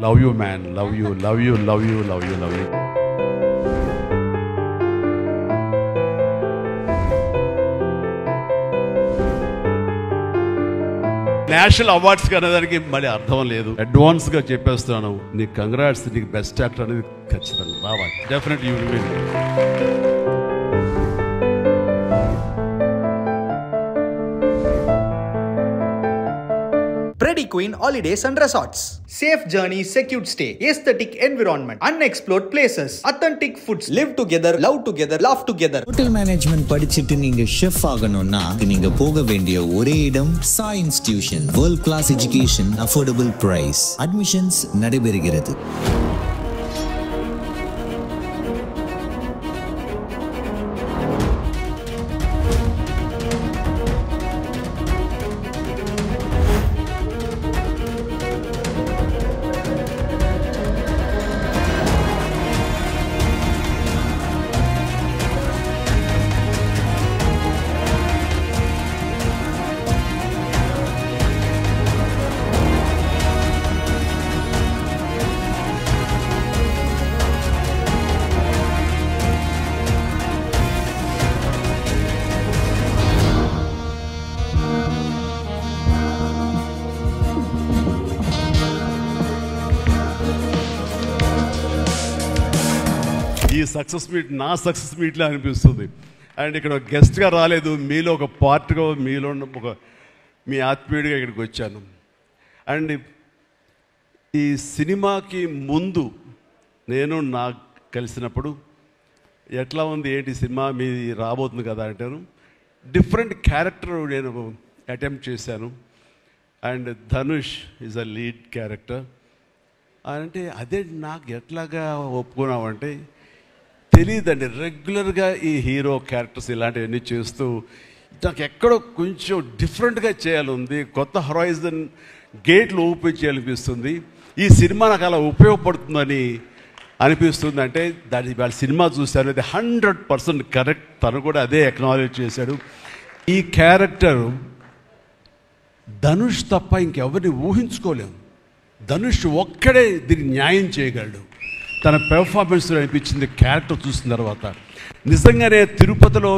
Love you, man. Love you, love you, love you, love you, love you. National awards అనేదానికి మళ్ళీ అర్థం లేదు. అడ్వాన్స్గా చెప్పేస్తున్నాను, నీకు కంగ్రాట్స్, నీకు బెస్ట్ యాక్టర్ అనేది ఖచ్చితంగా రావాలి. Definite you will win. Preddy Queen Holidays and Resorts. Safe journey, secured stay, aesthetic environment, unexplored places, authentic foods. Live together, love together, laugh together. Hotel management படிச்சிட்டு நீங்க chef ஆகணும்னா நீங்க போக வேண்டிய ஒரே இடம் Sai institution. World class education, affordable price. Admissions நடைபெறுகிறது. ఈ సక్సెస్ మీట్ నా సక్సెస్ మీట్లా అనిపిస్తుంది. అండ్ ఇక్కడ గెస్ట్గా రాలేదు, మీలో ఒక పార్ట్గా, మీలో ఒక మీ ఆత్మీయుడిగా ఇక్కడికి వచ్చాను. అండ్ ఈ సినిమాకి ముందు నేను నాకు కలిసినప్పుడు ఎట్లా ఉంది, ఏంటి సినిమా మీది రాబోతుంది కదా అంటాను. డిఫరెంట్ క్యారెక్టర్ నేను అటెంప్ట్ చేశాను. And Dhanush is a lead character. అంటే అదే నాకు ఎట్లాగా ఒప్పుకున్నామంటే తెలియదండి. రెగ్యులర్గా ఈ హీరో క్యారెక్టర్స్ ఇలాంటివన్నీ చేస్తూ నాకు ఎక్కడో కొంచెం డిఫరెంట్గా చేయాలి, కొత్త హొరైజన్ గేట్లు ఓపెన్ చేయాలనిపిస్తుంది. ఈ సినిమా నాకు అలా ఉపయోగపడుతుందని అనిపిస్తుంది. అంటే దాని వాళ్ళ సినిమా చూశాను, అది 100% కరెక్ట్. తను కూడా అదే అక్నాలెడ్జ్ చేశాడు. ఈ క్యారెక్టర్ ధనుష్ తప్ప ఇంకెవరిని ఊహించుకోలేము. ధనుష్ ఒక్కడే దీనికి న్యాయం చేయగలడు. తన పెర్ఫార్మెన్స్లో అనిపించింది క్యారెక్టర్ చూసిన తర్వాత. నిజంగానే తిరుపతిలో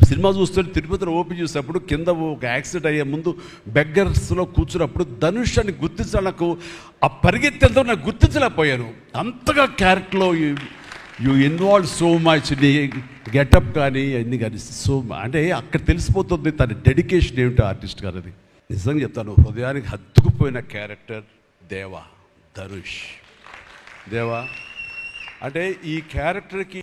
సినిమా చూస్తుంటే తిరుపతిలో ఓపెన్ చేసినప్పుడు కింద ఒక యాక్సిడెంట్ అయ్యే ముందు బెగ్గర్స్లో కూర్చున్నప్పుడు ధనుష్ అని గుర్తించాలి. నాకు ఆ పరిగెత్తేంతో నాకు గుర్తించలేకపోయాను. అంతగా క్యారెక్టర్లో యూ ఇన్వాల్వ్ సో మచ్. నీ గెటప్ కానీ అన్నీ కానీ అంటే అక్కడ తెలిసిపోతుంది తన డెడికేషన్ ఏమిటో ఆర్టిస్ట్ గారు. అది నిజంగా చెప్తాను, హృదయానికి హత్తుకుపోయిన క్యారెక్టర్ దేవా, ధనుష్. దేవా అంటే ఈ క్యారెక్టర్కి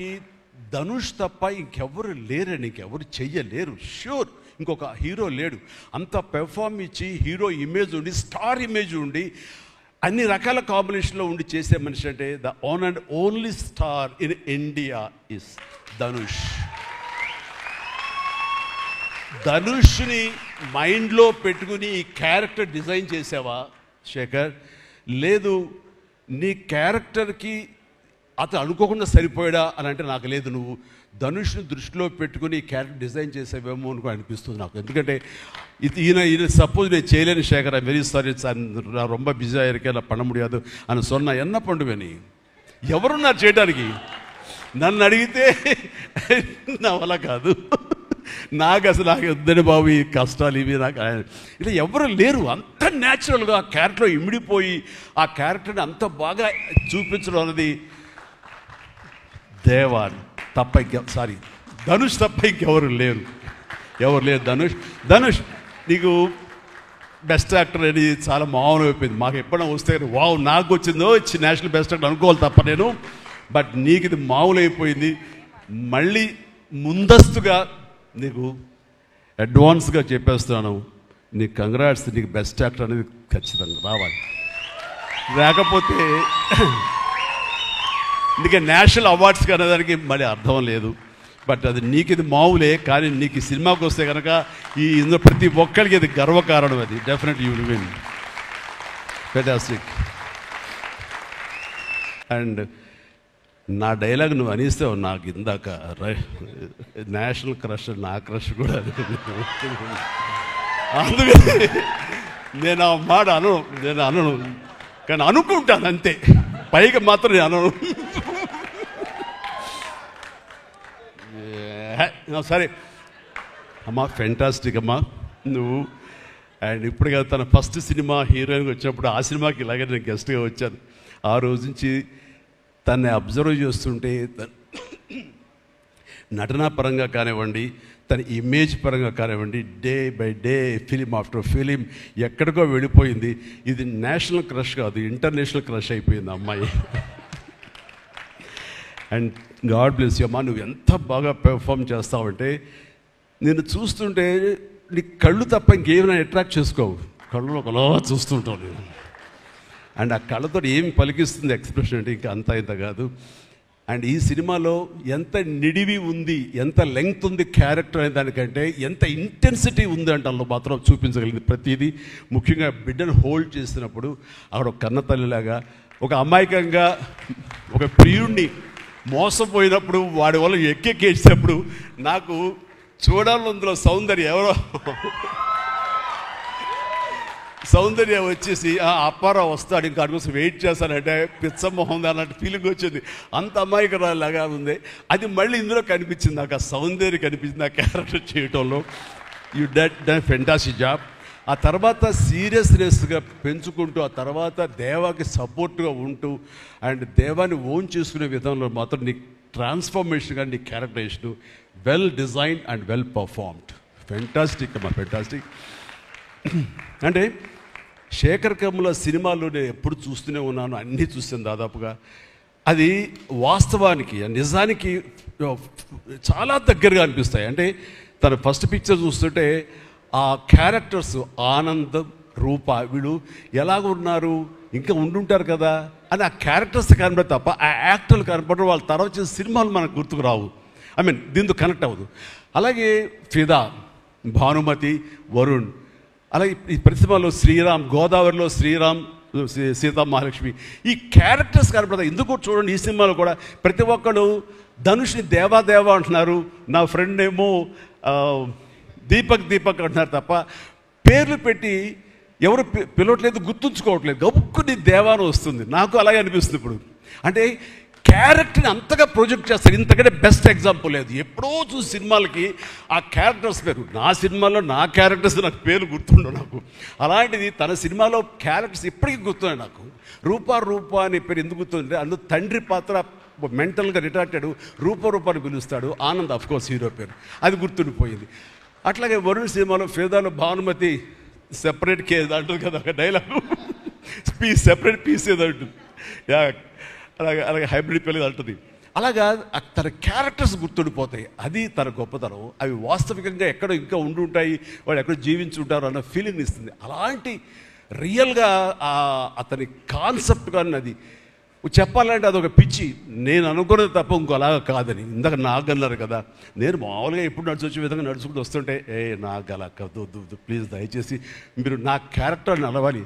ధనుష్ తప్ప ఇంకెవరు లేరని, ఇంకెవరు చెయ్యలేరు. ష్యూర్ ఇంకొక హీరో లేడు. అంత పెర్ఫార్మ్ ఇచ్చి హీరో ఇమేజ్ ఉండి, స్టార్ ఇమేజ్ ఉండి, అన్ని రకాల కాంబినేషన్లో ఉండి చేసే మనిషి అంటే the one and only star in India is Dhanush. ధనుష్ని మైండ్లో పెట్టుకుని ఈ క్యారెక్టర్ డిజైన్ చేసావా శేఖర్? లేదు, నీ క్యారెక్టర్కి అతను అనుకోకుండా సరిపోయాడా అని అంటే నాకు లేదు. నువ్వు ధనుష్ని దృష్టిలో పెట్టుకుని ఈ క్యారెక్టర్ డిజైన్ చేసేవేమో అనుకో అనిపిస్తుంది నాకు. ఎందుకంటే ఈయన సపోజ్ నేను చేయలేని Shekhar, I very sorry sir, నా రొంబ బిజీ இருக்கேன், நான் பண்ண முடியாது అని சொன்னா என்ன பண்ணுவேని? ఎవరున్నారు చేయడానికి? నన్ను అడిగితే నా వల్ల కాదు. నాకు అసలు నాకు వద్దని బాబు ఈ కష్టాలు ఇవి, నాకు ఇలా ఎవరు లేరు. అంత న్యాచురల్గా ఆ క్యారెక్టర్లో ఇమిడిపోయి ఆ క్యారెక్టర్ని అంత బాగా చూపించడం అనేది దేవా తప్ప ధనుష్ తప్ప ఇంకెవరు లేరు. ధనుష్ నీకు బెస్ట్ యాక్టర్ అని చాలా మామూలు అయిపోయింది. మాకు ఎప్పుడైనా వస్తే వావ్ నాకు వచ్చిందో నేషనల్ బెస్ట్ యాక్టర్ అనుకోవాలి తప్ప నేను. బట్ నీకు ఇది మామూలు అయిపోయింది. మళ్ళీ ముందస్తుగా నీకు అడ్వాన్స్గా చెప్పేస్తున్నాను, నీకు కంగ్రాట్స్, నీకు బెస్ట్ యాక్టర్ అనేది ఖచ్చితంగా రావాలి. లేకపోతే నీకు నేషనల్ అవార్డ్స్ అనేదానికి మళ్ళీ అర్థం లేదు. బట్ అది నీకు ఇది మామూలే, కానీ నీకు ఈ సినిమాకి వస్తే కనుక ఇందులో ప్రతి ఒక్కరికి ఇది గర్వకారణం. అది definite you will win. Fantastic. And నా డైలాగ్ నువ్వు అనిస్తావు నాకు ఇందాక, నేషనల్ క్రష్, నా క్రష్ కూడా. అందుకని నేను ఆ మాట అనను. కానీ అనుకుంటాను అంతే, పైగా మాత్రం నేను అనను. సరే అమ్మా, ఫెంటాస్టిక్ అమ్మా నువ్వు. అండ్ ఇప్పుడు కదా తన ఫస్ట్ సినిమా హీరోయిన్గా వచ్చినప్పుడు ఆ సినిమాకి ఇలాగే నేను గెస్ట్గా వచ్చాను. ఆ రోజు నుంచి తన్ని అబ్జర్వ్ చేస్తుంటే నటనా పరంగా కానివ్వండి, తన ఇమేజ్ పరంగా కానివ్వండి, day by day film after film ఎక్కడికో వెళ్ళిపోయింది. ఇది నేషనల్ క్రష్ కాదు, ఇంటర్నేషనల్ క్రష్ అయిపోయింది అమ్మాయి. అండ్ గాడ్ బ్లెస్ యూ అమ్మా, నువ్వు ఎంత బాగా పెర్ఫామ్ చేస్తావంటే నేను చూస్తుంటే నీ కళ్ళు తప్ప ఇంకేమైనా అట్రాక్ట్ చేసుకోవు, కళ్ళు ఒకలా చూస్తుంటావు నేను. అండ్ ఆ కళ్ళతో ఏమి పలికిస్తుంది ఎక్స్ప్రెషన్ అంటే ఇంకా అంత ఇంత కాదు. అండ్ ఈ సినిమాలో ఎంత నిడివి ఉంది, ఎంత లెంగ్త్ ఉంది క్యారెక్టర్ అనే దానికంటే ఎంత ఇంటెన్సిటీ ఉంది అంటే అందులో మాత్రం చూపించగలిగింది ప్రతిదీ. ముఖ్యంగా బిడ్డను హోల్డ్ చేసినప్పుడు అక్కడ ఒక కన్నతల్లిలాగా, ఒక అమాయకంగా ఒక ప్రియుణ్ణి మోసపోయినప్పుడు వాడి వల్ల ఎక్కేసినప్పుడు నాకు చూడాలి అందులో సౌందర్య వచ్చేసి అప్పారావు వస్తాడు ఇంకా అటు కోసం వెయిట్ చేస్తానంటే పిచ్చమోహం అన్నట్టు ఫీలింగ్ వచ్చింది. అంత అమాయకురాలాగా ఉంది. అది మళ్ళీ ఇందులో కనిపించింది నాకు, ఆ సౌందర్య కనిపించింది ఆ క్యారెక్టర్ చేయటంలో. You done fantastic job. ఆ తర్వాత సీరియస్నెస్గా పెంచుకుంటూ, ఆ తర్వాత దేవాకి సపోర్ట్గా ఉంటూ అండ్ దేవాన్ని ఓన్ చేసుకునే విధంలో మాత్రం నీ ట్రాన్స్ఫర్మేషన్ కానీ నీ characterization well design and well performed. Fantastic అమ్మా, ఫెంటాస్టిక్. అంటే శేఖర్ కమ్ముల సినిమాలు నేను ఎప్పుడు చూస్తూనే ఉన్నాను, అన్నీ చూస్తాను దాదాపుగా. అది వాస్తవానికి నిజానికి చాలా దగ్గరగా అనిపిస్తాయి. అంటే తన ఫస్ట్ పిక్చర్ చూస్తుంటే ఆ క్యారెక్టర్స్ ఆనందం, రూప వీళ్ళు ఎలాగ ఉన్నారు, ఇంకా ఉండుంటారు కదా అని ఆ క్యారెక్టర్స్ కనబడే తప్ప ఆ యాక్టర్లు కనపడరు. వాళ్ళ తర్వాత వచ్చిన సినిమాలు మనకు గుర్తుకు రావు, దీంతో కనెక్ట్ అవ్వదు. అలాగే ఫిదా, భానుమతి, వరుణ్, అలాగే ఈ ప్రతి సినిమాలో శ్రీరామ్, గోదావరిలో శ్రీరామ్, సీతా మహాలక్ష్మి, ఈ క్యారెక్టర్స్ కనపడతాయి. ఎందుకు చూడండి ఈ సినిమాలో కూడా ప్రతి ఒక్కరు ధనుష్ని దేవా అంటున్నారు, నా ఫ్రెండ్ ఏమో దీపక్ అంటున్నారు తప్ప పేర్లు పెట్టి ఎవరు పిలవట్లేదు, గుర్తుంచుకోవట్లేదు. గబుక్కుని దేవాను వస్తుంది. నాకు అలాగే అనిపిస్తుంది ఇప్పుడు. అంటే క్యారెక్టర్ని అంతగా ప్రొజెక్ట్ చేస్తారు, ఇంతకంటే బెస్ట్ ఎగ్జాంపుల్ లేదు. ఎప్పుడో చూసి సినిమాలకి ఆ క్యారెక్టర్స్ పేరు, నా సినిమాలో నా క్యారెక్టర్స్ నాకు పేరు గుర్తుండవు నాకు. అలాంటిది తన సినిమాలో క్యారెక్టర్స్ ఇప్పటికీ గుర్తున్నాయి నాకు. రూప అనే పేరు ఎందుకు గుర్తుందంటే అందులో తండ్రి పాత్ర మెంటల్గా రిటార్టెడ్ రూపాన్ని పిలుస్తాడు. ఆనంద్ ఆఫ్ కోర్స్ హీరో పేరు, అది గుర్తుండిపోయింది. అట్లాగే వరుణ్ సినిమాలో ఫిదాలో భానుమతి సెపరేట్ కేజ్ అంటుంది కదా, ఒక డైలాగ్, సెపరేట్ పీస్ ఏదో అంటుంది, అలాగే హైబ్రిడ్ పెళ్ళి అంటుంది. అలాగా తన క్యారెక్టర్స్ గుర్తుండిపోతాయి. అది తన గొప్పతనం. అవి వాస్తవికంగా ఎక్కడో ఇంకా ఉండుంటాయి, వాళ్ళు ఎక్కడో జీవించుంటారు అన్న ఫీలింగ్ ఇస్తుంది. అలాంటి రియల్గా అతని కాన్సెప్ట్ కానీ అది చెప్పాలంటే అదొక పిచ్చి. నేను అనుకున్నది తప్ప ఇంకో అలాగా కాదని. ఇందాక నాకు అన్నారు కదా, నేను మామూలుగా ఎప్పుడు నడిచి వచ్చే విధంగా నడుచుకుంటూ వస్తుంటే నాకు అలా వద్దు ప్లీజ్, దయచేసి మీరు నా క్యారెక్టర్ నడవాలి.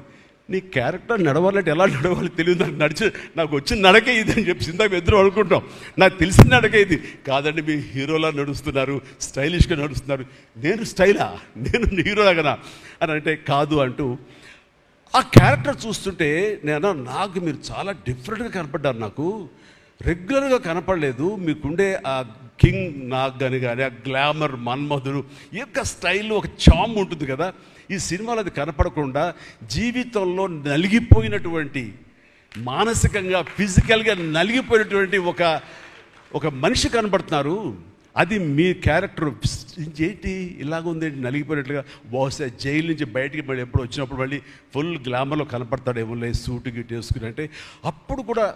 నీ క్యారెక్టర్ నడవాలంటే ఎలా నడవాలి తెలియదు నాకు. నాకు వచ్చిన నడకే ఇది అని చెప్పి ఇందాక ఎదురు అనుకుంటాం. నాకు తెలిసిన నడకే ఇది కాదండి, మీ హీరోలా నడుస్తున్నారు, స్టైలిష్గా నడుస్తున్నారు. నేను స్టైలా, నేను హీరోలాగనా అని అంటే కాదు అంటూ ఆ క్యారెక్టర్ చూస్తుంటే నాకు మీరు చాలా డిఫరెంట్గా కనపడ్డారు. నాకు రెగ్యులర్గా కనపడలేదు. మీకుండే ఆ కింగ్ నాగ్ అని కానీ ఆ గ్లామర్ మన్మధుడు ఈ యొక్క స్టైల్లో ఒక చామ్ ఉంటుంది కదా, ఈ సినిమాలో అది కనపడకుండా జీవితంలో నలిగిపోయినటువంటి, మానసికంగా ఫిజికల్గా నలిగిపోయినటువంటి ఒక మనిషి కనపడుతున్నారు. అది మీ క్యారెక్టర్. ఏంటి ఇలాగుందేంటి నలిగిపోయినట్లుగా, బహుశా జైలు నుంచి బయటికి మళ్ళీ ఎప్పుడు వచ్చినప్పుడు మళ్ళీ ఫుల్ గ్లామర్లో కనపడతాడేమో సూటు గిట్ వేసుకుని. అంటే అప్పుడు కూడా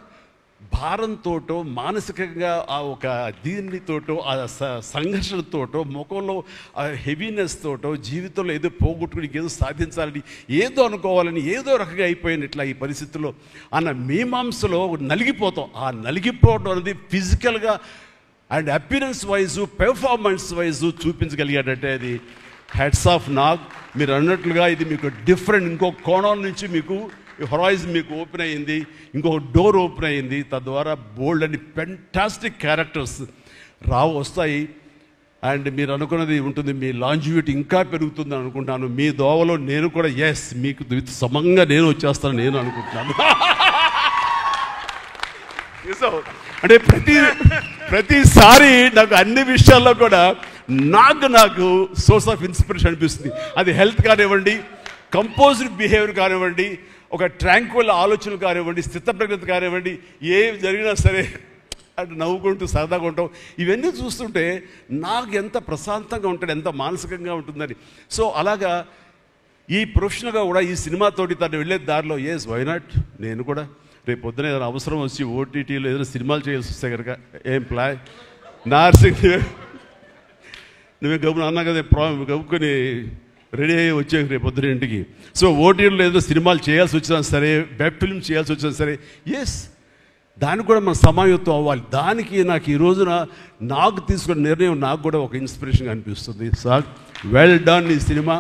భారంతోటో మానసికంగా ఆ ఒక దీనితోటో ఆ సంఘర్షణతోటో ముఖంలో ఆ హెవీనెస్ తోటో జీవితంలో ఏదో పోగొట్టుకుని ఏదో సాధించాలని ఏదో అనుకోవాలని ఏదో రకంగా అయిపోయినట్లా ఈ పరిస్థితుల్లో అన్న మీమాంసలో నలిగిపోతాం. ఆ నలిగిపోవడం అనేది ఫిజికల్గా and appearance wise performance wise చూపించగలిగాడంటే అది హెడ్స్ ఆఫ్ నాగ్. మీరు అన్నట్లుగా ఇది మీకు డిఫరెంట్, ఇంకో కోణం నుంచి మీకు హొరైజన్ మీకు ఓపెన్ అయ్యింది, ఇంకొక డోర్ ఓపెన్ అయ్యింది. తద్వారా బోల్డ్ అని ఫెంటాస్టిక్ క్యారెక్టర్స్ వస్తాయి. అండ్ మీరు అనుకున్నది ఉంటుంది, మీ లాంజివిటీ ఇంకా పెరుగుతుందని అనుకుంటున్నాను. మీ దోవలో నేను కూడా మీకు సమంగా నేను వచ్చేస్తాను నేను అనుకుంటున్నాను. సో అంటే ప్రతిసారి నాకు అన్ని విషయాల్లో కూడా నాకు సోర్స్ ఆఫ్ ఇన్స్పిరేషన్ అనిపిస్తుంది. అది హెల్త్ కానివ్వండి, కంపోజ్డ్ బిహేవియర్ కానివ్వండి, ఒక ట్రాంక్విల్ ఆలోచనలు కానివ్వండి, స్థితప్రజ్ఞత కానివ్వండి, ఏం జరిగినా సరే అటు నవ్వుకుంటూ సరదాగా ఉంటాం. ఇవన్నీ చూస్తుంటే నాకు ఎంత ప్రశాంతంగా ఉంటుంది, ఎంత మానసికంగా ఉంటుందని. సో అలాగా ఈ ప్రొఫెషనల్గా కూడా ఈ సినిమాతోటి తను వెళ్ళే దారిలో వై నాట్ నేను కూడా రేపు పొద్దున ఏదైనా అవసరం వచ్చి ఓటీటీలో ఏదైనా సినిమాలు చేయాల్సి వస్తే కనుక ఏం ప్లాన్ నార్సింగ్ నువ్వే గబుని అన్నా కదా గబుకొని రెడీ అయ్యి వచ్చే రేపు పొద్దున ఇంటికి. సో ఓటీటీలో ఏదైనా సినిమాలు చేయాల్సి వచ్చినా సరే, వెబ్ ఫిల్మ్ చేయాల్సి వచ్చినా సరే, దానికి కూడా మనం సమాయత్తం అవ్వాలి. దానికి నాకు ఈ రోజున నాకు తీసుకున్న నిర్ణయం నాకు కూడా ఒక ఇన్స్పిరేషన్ అనిపిస్తుంది. సార్ వెల్ డన్ ఈ సినిమా.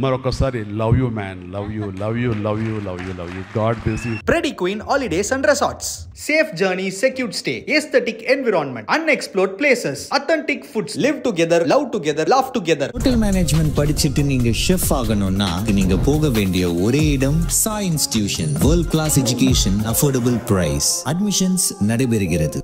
మరొకసారి love you man, love you, love you, love you, love you, love you. God bless you. Preddy Queen Holidays and Resorts. Safe journey, secured stay, aesthetic environment, unexplored places, authentic foods. Live together, love together, laugh together. Hotel management படிச்சிட்டு நீங்க chef ஆகணும்னா நீங்க போக வேண்டிய ஒரே இடம் Sai institution. World class education, affordable price. Admissions நடைபெறுகிறது.